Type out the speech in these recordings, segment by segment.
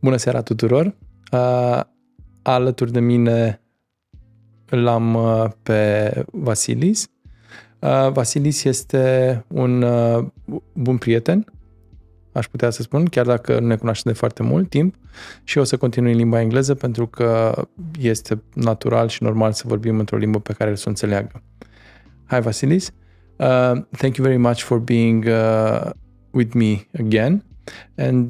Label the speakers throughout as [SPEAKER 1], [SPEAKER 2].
[SPEAKER 1] Bună seara tuturor! Alături de mine l-am pe Vasilis. Vasilis este un bun prieten, aș putea să spun, chiar dacă nu ne cunoaște de foarte mult timp, și o să continui în limba engleză pentru că este natural și normal să vorbim într-o limbă pe care să o înțeleagă. Hi Vasilis, thank you very much for being with me again. And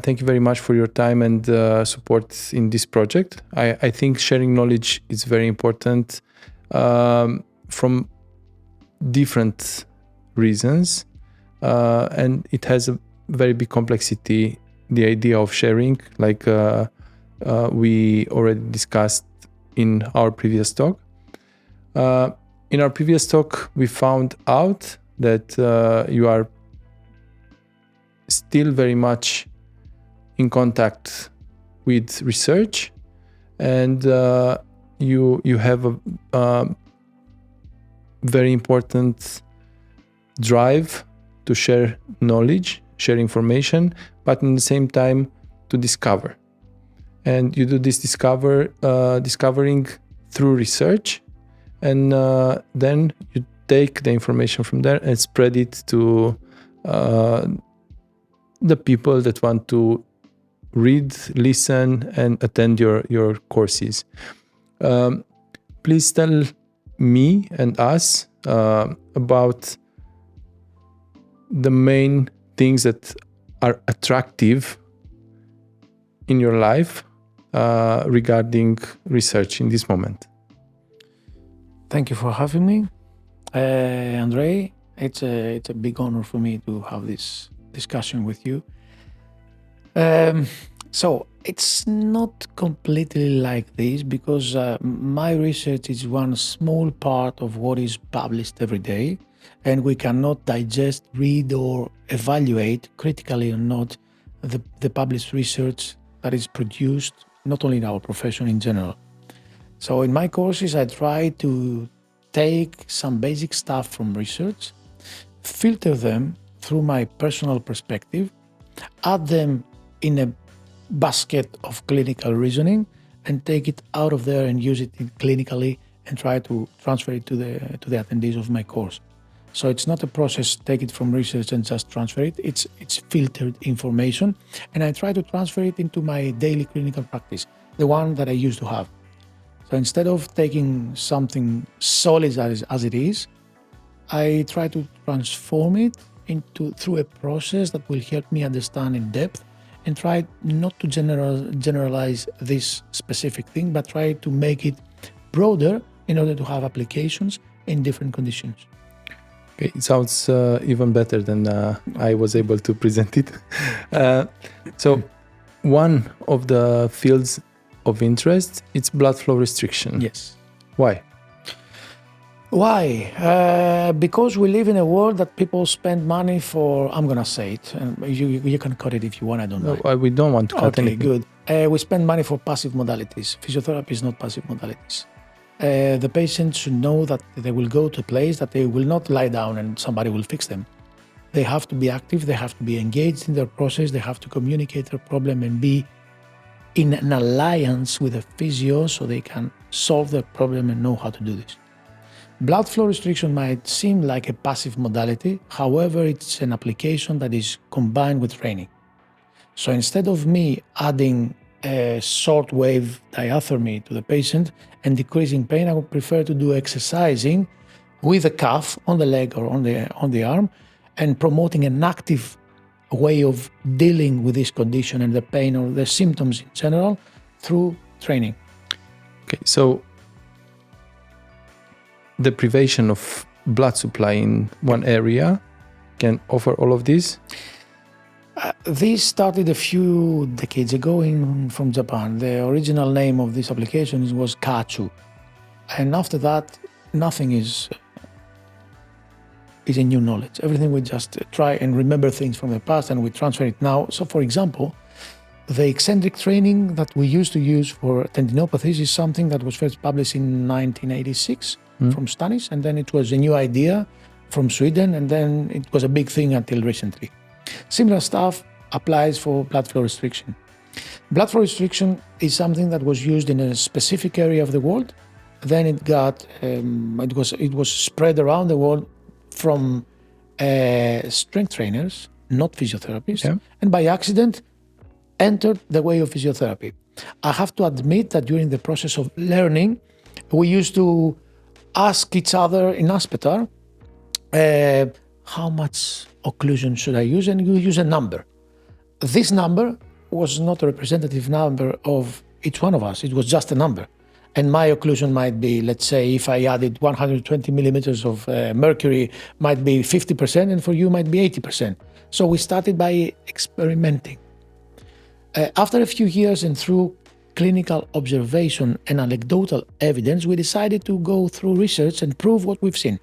[SPEAKER 1] thank you very much for your time and support in this project. I think sharing knowledge is very important from different reasons, and it has a very big complexity, the idea of sharing, like we already discussed in our previous talk. In our previous talk, we found out that you are still very much in contact with research, and you have a very important drive to share knowledge, share information, but in the same time to discover. And you do this discovering through research, and then you take the information from there and spread it to the people that want to read, listen, and attend your courses. Please tell me and us about the main things that are attractive in your life regarding research in this moment.
[SPEAKER 2] Thank you for having me, Andrei. It's a big honor for me to have this discussion with you. So it's not completely like this because my research is one small part of what is published every day, and we cannot digest, read, or evaluate critically or not the published research that is produced not only in our profession in general. So in my courses, I try to take some basic stuff from research, filter them through my personal perspective, add them in a basket of clinical reasoning, and take it out of there and use it clinically and try to transfer it to the attendees of my course. So it's not a process, take it from research and just transfer it. It's filtered information, and I try to transfer it into my daily clinical practice, the one that I used to have. So instead of taking something solid as it is, I try to transform it through a process that will help me understand in depth and try not to generalize this specific thing, but try to make it broader in order to have applications in different conditions.
[SPEAKER 1] Okay, it sounds even better than I was able to present it. So one of the fields of interest, it's blood flow restriction.
[SPEAKER 2] Yes.
[SPEAKER 1] Why?
[SPEAKER 2] Why? Because we live in a world that people spend money for, I'm going to say it, and you can cut it if you want, I don't know.
[SPEAKER 1] No, we don't want to cut anything.
[SPEAKER 2] Good. We spend money for passive modalities. Physiotherapy is not passive modalities. The patient should know that they will go to a place that they will not lie down and somebody will fix them. They have to be active, they have to be engaged in their process, they have to communicate their problem and be in an alliance with a physio so they can solve their problem and know how to do this. Blood flow restriction might seem like a passive modality, however, it's an application that is combined with training. So instead of me adding a short wave diathermy to the patient and decreasing pain, I would prefer to do exercising with a cuff on the leg or on the arm and promoting an active way of dealing with this condition and the pain or the symptoms in general through training.
[SPEAKER 1] Okay, so deprivation of blood supply in one area can offer all of this?
[SPEAKER 2] This started a few decades ago from Japan. The original name of this application was Kachu. And after that, nothing is a new knowledge. Everything we just try and remember things from the past and we transfer it now. So for example, the eccentric training that we used to use for tendinopathies is something that was first published in 1986 from Stanis, and then it was a new idea from Sweden, and then it was a big thing until recently. Similar stuff applies for blood flow restriction. Blood flow restriction is something that was used in a specific area of the world. Then it got it was spread around the world from strength trainers, not physiotherapists, and by accident entered the way of physiotherapy. I have to admit that during the process of learning, we used to ask each other in hospital, how much occlusion should I use? And you use a number. This number was not a representative number of each one of us. It was just a number. And my occlusion might be, let's say, if I added 120 millimeters of mercury, might be 50%, and for you might be 80%. So we started by experimenting. After a few years and through clinical observation and anecdotal evidence, we decided to go through research and prove what we've seen.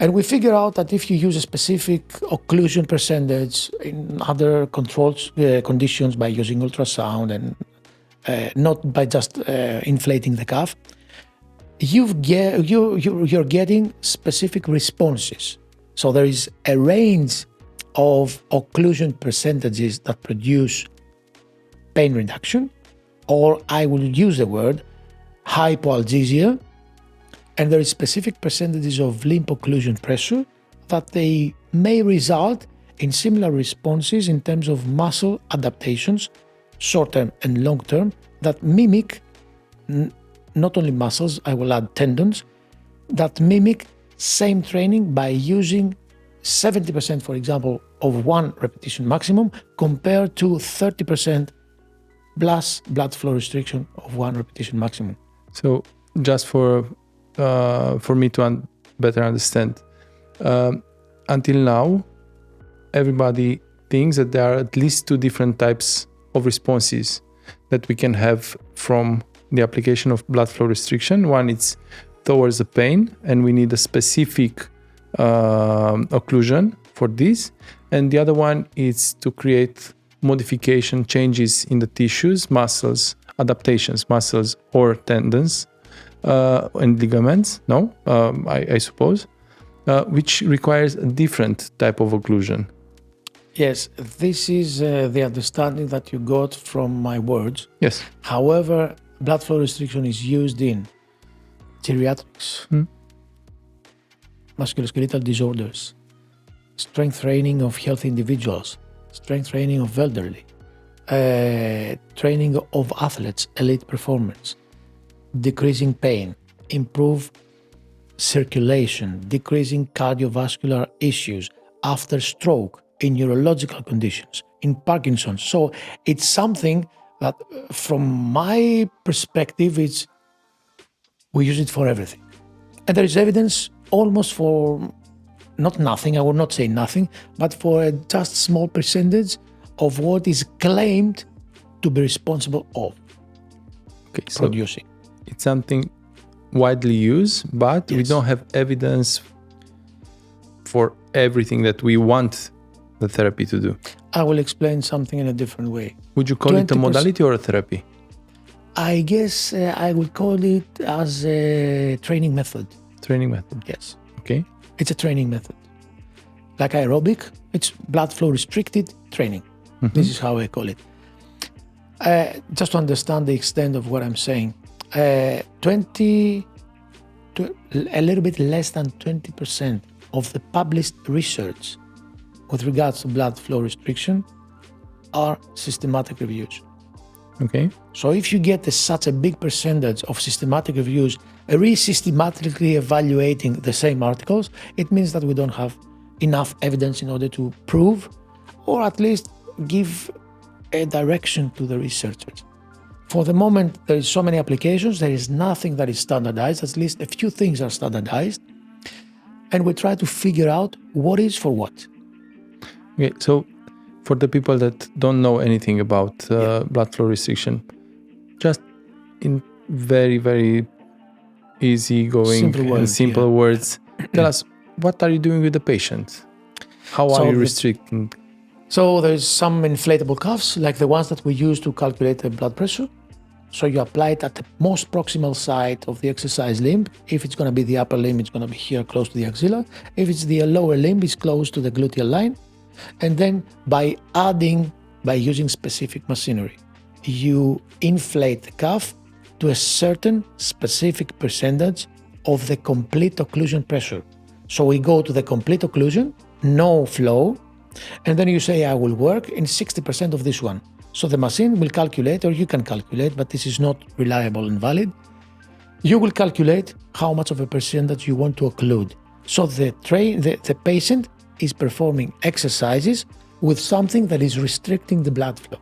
[SPEAKER 2] And we figure out that if you use a specific occlusion percentage in other controlled conditions by using ultrasound and not by just inflating the cuff, you're getting specific responses. So there is a range of occlusion percentages that produce pain reduction, or I will use the word hypoalgesia, and there is specific percentages of limb occlusion pressure that they may result in similar responses in terms of muscle adaptations, short-term and long-term, that mimic not only muscles, I will add tendons, that mimic same training by using 70%, for example, of one repetition maximum compared to 30% plus blood flow restriction of one repetition maximum.
[SPEAKER 1] So just for me to better understand, until now, everybody thinks that there are at least two different types of responses that we can have from the application of blood flow restriction. One is towards the pain, and we need a specific occlusion for this. And the other one is to create modification, changes in the tissues, muscles, adaptations, muscles or tendons and ligaments, I suppose, which requires a different type of occlusion.
[SPEAKER 2] Yes, this is the understanding that you got from my words.
[SPEAKER 1] Yes.
[SPEAKER 2] However, blood flow restriction is used in geriatrics, musculoskeletal disorders, strength training of healthy individuals, strength training of elderly, training of athletes, elite performance, decreasing pain, improve circulation, decreasing cardiovascular issues after stroke, in neurological conditions, in Parkinson's. So it's something that, from my perspective, we use it for everything. And there is evidence almost for not nothing, I will not say nothing, but for a just small percentage of what is claimed to be responsible of producing.
[SPEAKER 1] It's something widely used, but we don't have evidence for everything that we want the therapy to do.
[SPEAKER 2] I will explain something in a different way.
[SPEAKER 1] Would you call it a modality or a therapy?
[SPEAKER 2] I guess I would call it as a training method.
[SPEAKER 1] Training method?
[SPEAKER 2] Yes.
[SPEAKER 1] Okay.
[SPEAKER 2] It's a training method. Like aerobic, it's blood flow restricted training. Mm-hmm. This is how I call it. Just to understand the extent of what I'm saying, a little bit less than 20% of the published research with regards to blood flow restriction are systematic reviews.
[SPEAKER 1] Okay.
[SPEAKER 2] So if you get such a big percentage of systematic reviews systematically evaluating the same articles, it means that we don't have enough evidence in order to prove or at least give a direction to the researchers. For the moment, there is so many applications, there is nothing that is standardized, at least a few things are standardized, and we try to figure out what is for what.
[SPEAKER 1] Okay, so for the people that don't know anything about blood flow restriction, just in very, very easy-going, simple words, tell us, what are you doing with the patient? How are you restricting?
[SPEAKER 2] So there's some inflatable cuffs, like the ones that we use to calculate the blood pressure. So you apply it at the most proximal site of the exercise limb. If it's going to be the upper limb, it's going to be here close to the axilla. If it's the lower limb, it's close to the gluteal line. And then by adding by using specific machinery. You inflate the cuff to a certain specific percentage of the complete occlusion pressure. So we go to the complete occlusion, no flow, and then you say, I will work in 60% of this one. So the machine will calculate, or you can calculate, but this is not reliable and valid. You will calculate how much of a percentage you want to occlude. So the patient is performing exercises with something that is restricting the blood flow.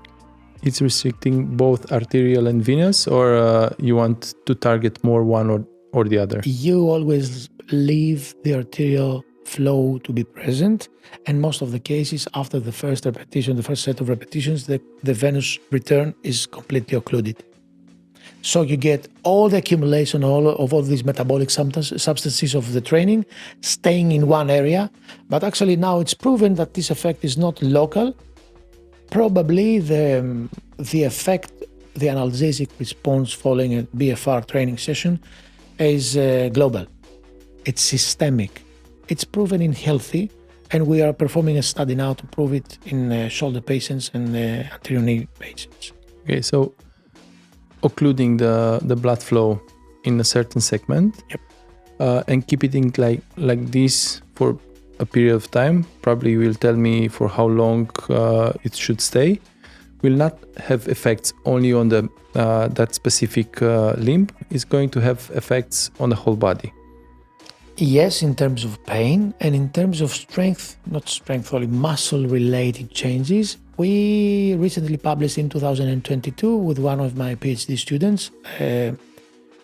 [SPEAKER 1] It's restricting both arterial and venous, or you want to target more one or the other?
[SPEAKER 2] You always leave the arterial flow to be present, and most of the cases after the first repetition, the first set of repetitions, the venous return is completely occluded. So you get all the accumulation of all these metabolic substances of the training staying in one area, but actually now it's proven that this effect is not local. Probably the effect, the analgesic response following a BFR training session is global. It's systemic. It's proven in healthy, and we are performing a study now to prove it in shoulder patients and anterior knee patients.
[SPEAKER 1] Okay, so occluding the blood flow in a certain segment, and keeping it like this for a period of time, probably you will tell me for how long it should stay, will not have effects only on the that specific limb. It's going to have effects on the whole body.
[SPEAKER 2] Yes, in terms of pain, and in terms of strength, not strength only, muscle-related changes. We recently published in 2022 with one of my PhD students,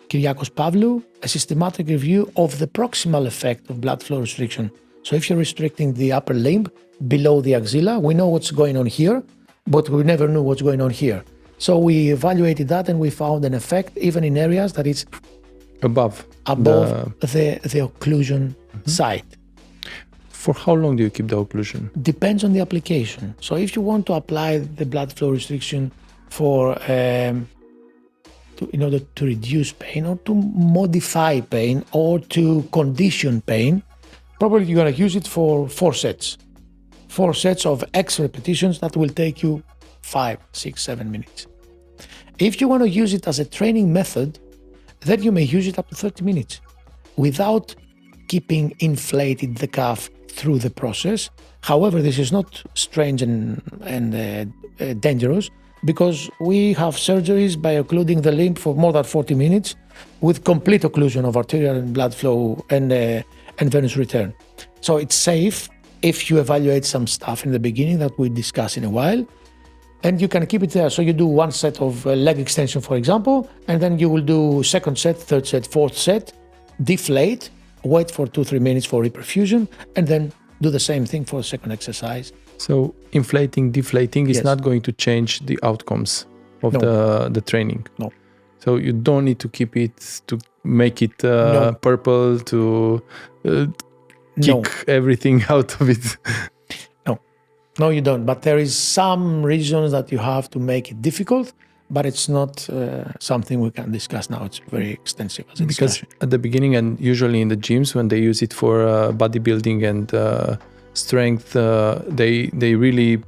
[SPEAKER 2] Kyriakos Pavlou, a systematic review of the proximal effect of blood flow restriction. So if you're restricting the upper limb below the axilla, we know what's going on here, but we never knew what's going on here. So we evaluated that, and we found an effect even in areas that is
[SPEAKER 1] above
[SPEAKER 2] the occlusion site.
[SPEAKER 1] For how long do you keep the occlusion?
[SPEAKER 2] Depends on the application. So if you want to apply the blood flow restriction for in order to reduce pain or to modify pain or to condition pain, probably you're going to use it for 4 sets. 4 sets of X repetitions that will take you 5, 6, 7 minutes. If you want to use it as a training method, then you may use it up to 30 minutes without keeping inflated the cuff through the process. However, this is not strange and dangerous, because we have surgeries by occluding the limb for more than 40 minutes with complete occlusion of arterial and blood flow and venous return. So it's safe if you evaluate some stuff in the beginning that we discuss in a while, and you can keep it there. So you do 1 set of leg extension, for example, and then you will do 2nd set, 3rd set, 4th set, deflate, wait for 2-3 minutes for reperfusion, and then do the same thing for a second exercise.
[SPEAKER 1] So inflating, deflating is
[SPEAKER 2] Yes.
[SPEAKER 1] not going to change the outcomes of the training.
[SPEAKER 2] No.
[SPEAKER 1] So you don't need to keep it to make it
[SPEAKER 2] No.
[SPEAKER 1] purple, to kick everything out of it.
[SPEAKER 2] No, you don't. But there is some reasons that you have to make it difficult, but it's not something we can discuss now. It's very extensive as a
[SPEAKER 1] Because
[SPEAKER 2] discussion.
[SPEAKER 1] at the beginning, and usually in the gyms, when they use it for bodybuilding and strength, they really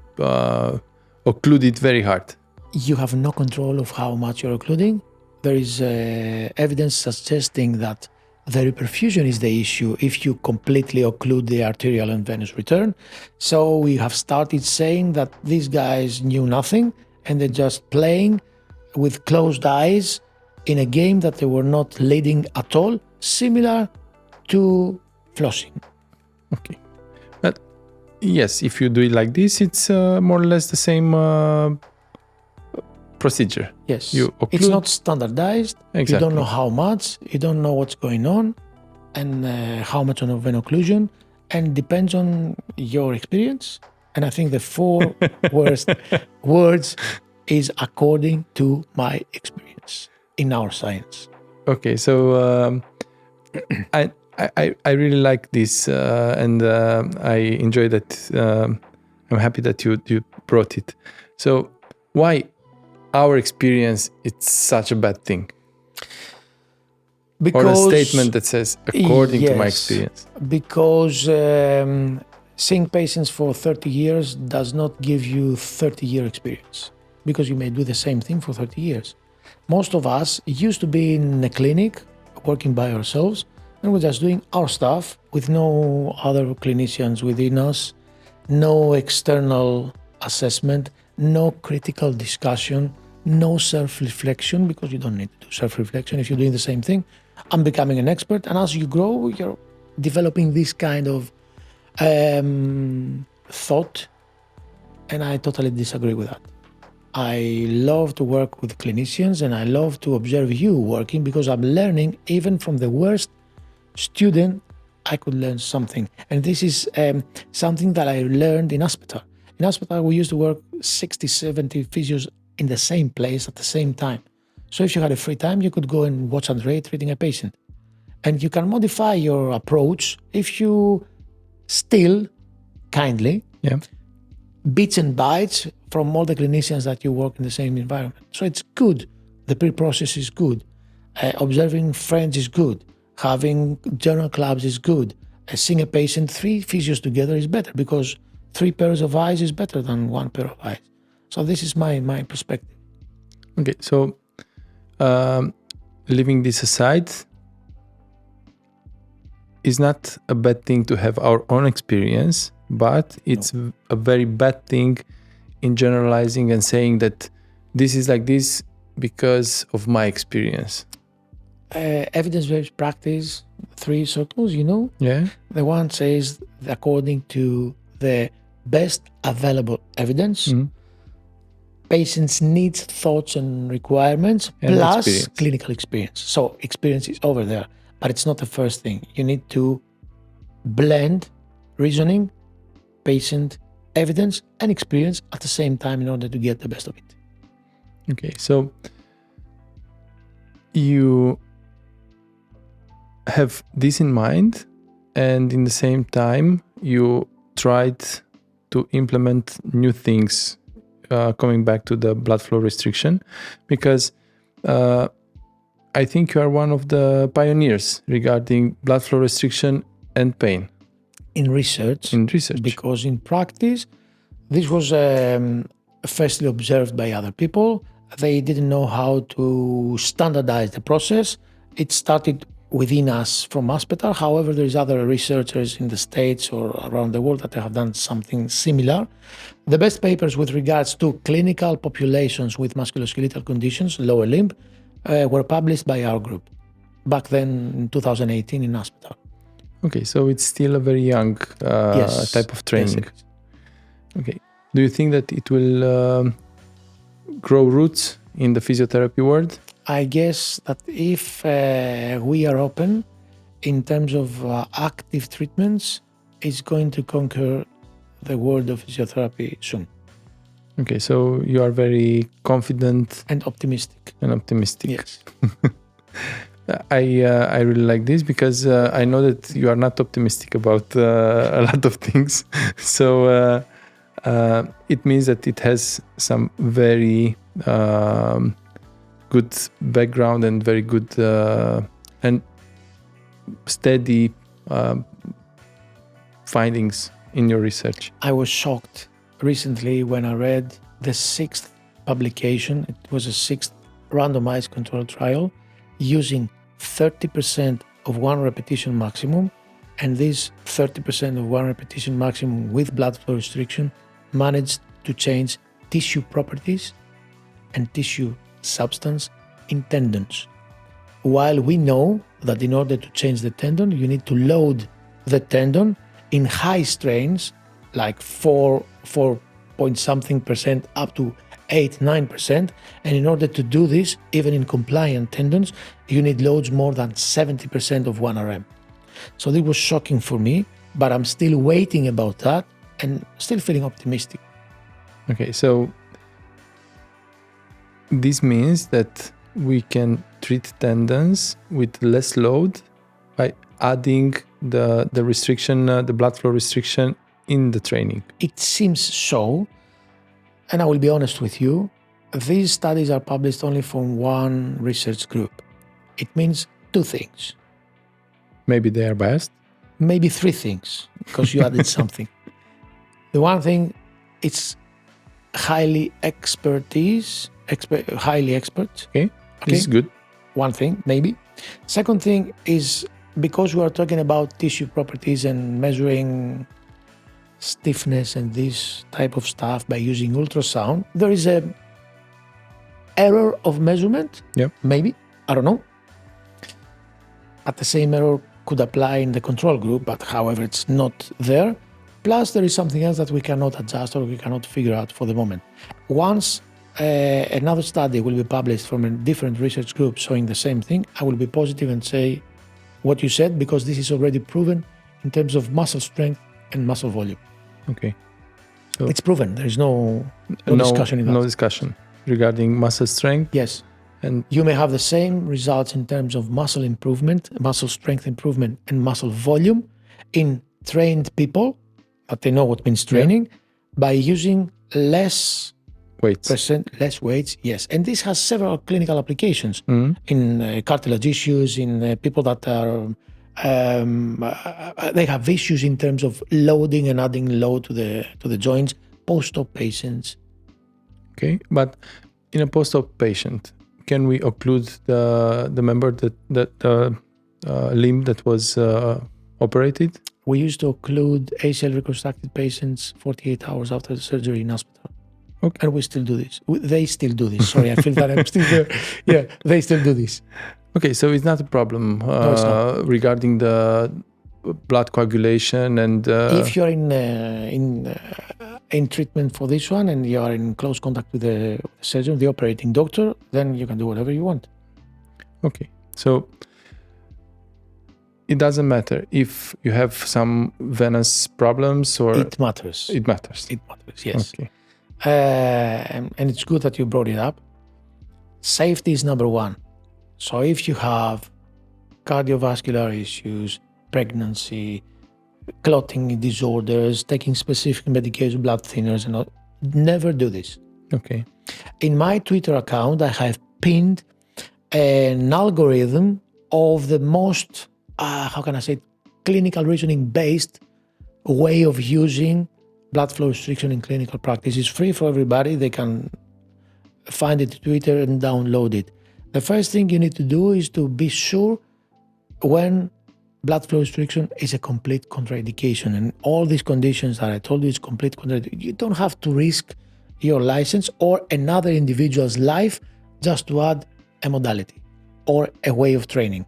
[SPEAKER 1] occlude it very hard.
[SPEAKER 2] You have no control of how much you're occluding. There is evidence suggesting that the reperfusion is the issue if you completely occlude the arterial and venous return. So we have started saying that these guys knew nothing, and they're just playing with closed eyes in a game that they were not leading at all, similar to flossing.
[SPEAKER 1] Okay. But yes, if you do it like this, it's more or less the same procedure.
[SPEAKER 2] Yes,
[SPEAKER 1] You
[SPEAKER 2] it's
[SPEAKER 1] occlude.
[SPEAKER 2] not standardized.
[SPEAKER 1] Exactly.
[SPEAKER 2] You don't know how much, you don't know what's going on, and how much on a vein occlusion, and depends on your experience. And I think the 4 worst words is according to my experience in our science.
[SPEAKER 1] Okay, so I really like this, and I enjoy that. I'm happy that you brought it. So why our experience it's such a bad thing?
[SPEAKER 2] Because,
[SPEAKER 1] Or a statement that says according to my
[SPEAKER 2] yes,
[SPEAKER 1] experience.
[SPEAKER 2] Because Seeing patients for 30 years does not give you 30-year experience because you may do the same thing for 30 years. Most of us used to be in a clinic working by ourselves and we're just doing our stuff with no other clinicians within us, no external assessment, no critical discussion, no self-reflection because you don't need to do self-reflection if you're doing the same thing. I'm becoming an expert, and as you grow, you're developing this kind of thought, and I totally disagree with that. I love to work with clinicians and I love to observe you working because I'm learning even from the worst student. I could learn something, and this is something that I learned in hospital. In hospital, we used to work 60, 70 physios in the same place at the same time. So if you had a free time, you could go and watch Andrei treating a patient. And you can modify your approach if you still kindly bits and bytes from all the clinicians that you work in the same environment. So it's good. The pre-process is good. Observing friends is good. Having journal clubs is good. Seeing a patient 3 physios together is better because 3 pairs of eyes is better than 1 pair of eyes. So this is my perspective.
[SPEAKER 1] Okay, so leaving this aside, it's not a bad thing to have our own experience, but it's a very bad thing in generalizing and saying that this is like this because of my experience.
[SPEAKER 2] Evidence-based practice, 3 circles, you know?
[SPEAKER 1] Yeah.
[SPEAKER 2] The one says according to the best available evidence, patient's needs, thoughts, and requirements,
[SPEAKER 1] and
[SPEAKER 2] plus
[SPEAKER 1] experience.
[SPEAKER 2] Clinical experience. So experience is over there, but it's not the first thing. You need to blend reasoning, patient, evidence, and experience at the same time in order to get the best of it.
[SPEAKER 1] Okay, so you have this in mind, and in the same time, you tried to implement new things, coming back to the blood flow restriction, because I think you are one of the pioneers regarding blood flow restriction and pain.
[SPEAKER 2] In research. Because in practice, this was firstly observed by other people. They didn't know how to standardize the process. It started within us from hospital. However, there is other researchers in the States or around the world that have done something similar. The best papers with regards to clinical populations with musculoskeletal conditions, lower limb, were published by our group back then in 2018 in hospital.
[SPEAKER 1] Okay, so it's still a very young type of training.
[SPEAKER 2] Yes.
[SPEAKER 1] Okay. Do you think that it will grow roots in the physiotherapy world?
[SPEAKER 2] I guess that if we are open in terms of active treatments, it's going to conquer the world of physiotherapy soon.
[SPEAKER 1] Okay, so you are very confident
[SPEAKER 2] and optimistic.
[SPEAKER 1] Yes. I really like this because I know that you are not optimistic about a lot of things. So it means that it has some very good background and very good and steady findings in your research.
[SPEAKER 2] I was shocked recently when I read the 6th publication. It was a 6th randomized controlled trial using 30% of 1 repetition maximum, and this 30% of 1 repetition maximum with blood flow restriction managed to change tissue properties and tissue substance in tendons. While we know that in order to change the tendon, you need to load the tendon in high strains, like 4 point something percent up to 8-9%, and in order to do this, even in compliant tendons, you need loads more than 70% of 1 RM. So this was shocking for me, but I'm still waiting about that and still feeling optimistic.
[SPEAKER 1] Okay, so this means that we can treat tendons with less load by adding the restriction, the blood flow restriction in the training.
[SPEAKER 2] It seems so. And I will be honest with you, these studies are published only from one research group. It means 2 things.
[SPEAKER 1] Maybe they are biased?
[SPEAKER 2] Maybe 3 things, because you added something. The one thing, it's highly expert.
[SPEAKER 1] Okay, this is good.
[SPEAKER 2] One thing, maybe. Second thing is, because we are talking about tissue properties and measuring stiffness and this type of stuff by using ultrasound, there is a error of measurement.
[SPEAKER 1] Yeah.
[SPEAKER 2] Maybe, I don't know. But the same error could apply in the control group, but however, it's not there. Plus, there is something else that we cannot adjust or we cannot figure out for the moment. Once another study will be published from a different research group showing the same thing, I will be positive and say what you said, because this is already proven in terms of muscle strength and muscle volume.
[SPEAKER 1] Okay. So
[SPEAKER 2] it's proven. There is no discussion in that.
[SPEAKER 1] No discussion regarding muscle strength.
[SPEAKER 2] Yes.
[SPEAKER 1] And
[SPEAKER 2] you may have the same results in terms of muscle improvement, muscle strength improvement, and muscle volume in trained people, but they know what means training, by using less weights. Yes. And this has several clinical applications in cartilage issues, in people that are they have issues in terms of loading and adding load to the joints, post-op patients.
[SPEAKER 1] Okay, but in a post-op patient, can we occlude the member that limb that was operated?
[SPEAKER 2] We used to occlude ACL reconstructed patients 48 hours after the surgery in hospital.
[SPEAKER 1] Okay.
[SPEAKER 2] And we still do this. They still do this. Sorry, I feel that I'm still there. Yeah, they still do this.
[SPEAKER 1] Okay, so it's not a problem
[SPEAKER 2] No, it's not.
[SPEAKER 1] Regarding the blood coagulation and...
[SPEAKER 2] if you're in treatment for this one and you are in close contact with the surgeon, the operating doctor, then you can do whatever you want.
[SPEAKER 1] Okay, so it doesn't matter if you have some venous problems or...
[SPEAKER 2] It matters.
[SPEAKER 1] It matters.
[SPEAKER 2] It matters, yes.
[SPEAKER 1] Okay.
[SPEAKER 2] And it's good that you brought it up. Safety is number one. So if you have cardiovascular issues, pregnancy, clotting disorders, taking specific medication, blood thinners, and all, never do this.
[SPEAKER 1] Okay.
[SPEAKER 2] In my Twitter account, I have pinned an algorithm of the most, clinical reasoning based way of using blood flow restriction in clinical practice. It's free for everybody. They can find it on Twitter and download it. The first thing you need to do is to be sure when blood flow restriction is a complete contraindication, and all these conditions that I told you is complete contraindication. You don't have to risk your license or another individual's life just to add a modality or a way of training.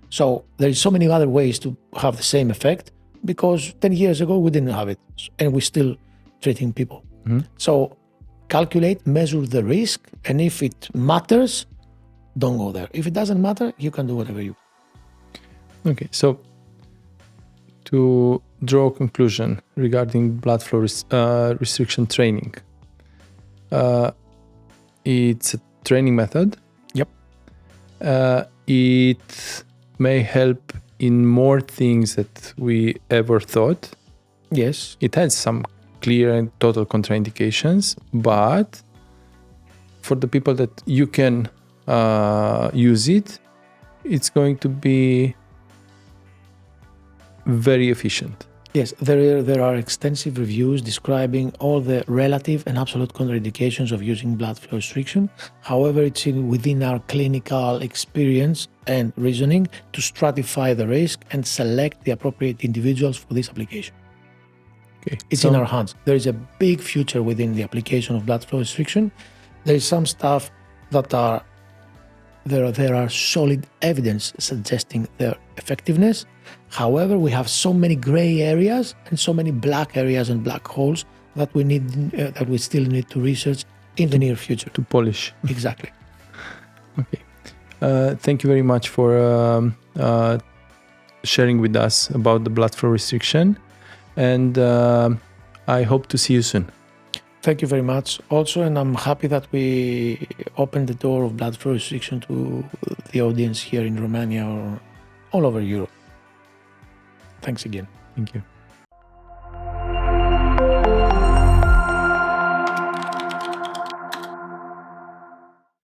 [SPEAKER 2] So there is so many other ways to have the same effect, because 10 years ago we didn't have it and we're still treating people. Mm-hmm. So calculate, measure the risk, and if it matters, don't go there. If it doesn't matter, you can do whatever you want.
[SPEAKER 1] Okay, so to draw a conclusion regarding blood flow restriction training, it's a training method.
[SPEAKER 2] Yep.
[SPEAKER 1] It may help in more things that we ever thought.
[SPEAKER 2] Yes.
[SPEAKER 1] It has some clear and total contraindications, but for the people that you can use it, it's going to be very efficient.
[SPEAKER 2] Yes, there are extensive reviews describing all the relative and absolute contraindications of using blood flow restriction. However, it's within our clinical experience and reasoning to stratify the risk and select the appropriate individuals for this application.
[SPEAKER 1] Okay.
[SPEAKER 2] It's in our hands. There is a big future within the application of blood flow restriction. There is some stuff that there are solid evidence suggesting their effectiveness. However, we have so many gray areas and so many black areas and black holes that we still need to research in the near future.
[SPEAKER 1] To polish.
[SPEAKER 2] Exactly.
[SPEAKER 1] Okay. Thank you very much for sharing with us about the blood flow restriction, and I hope to see you soon.
[SPEAKER 2] Thank you very much also, and I'm happy that we opened the door of blood flow restriction to the audience here in Romania or all over Europe. Thanks again.
[SPEAKER 1] Thank you.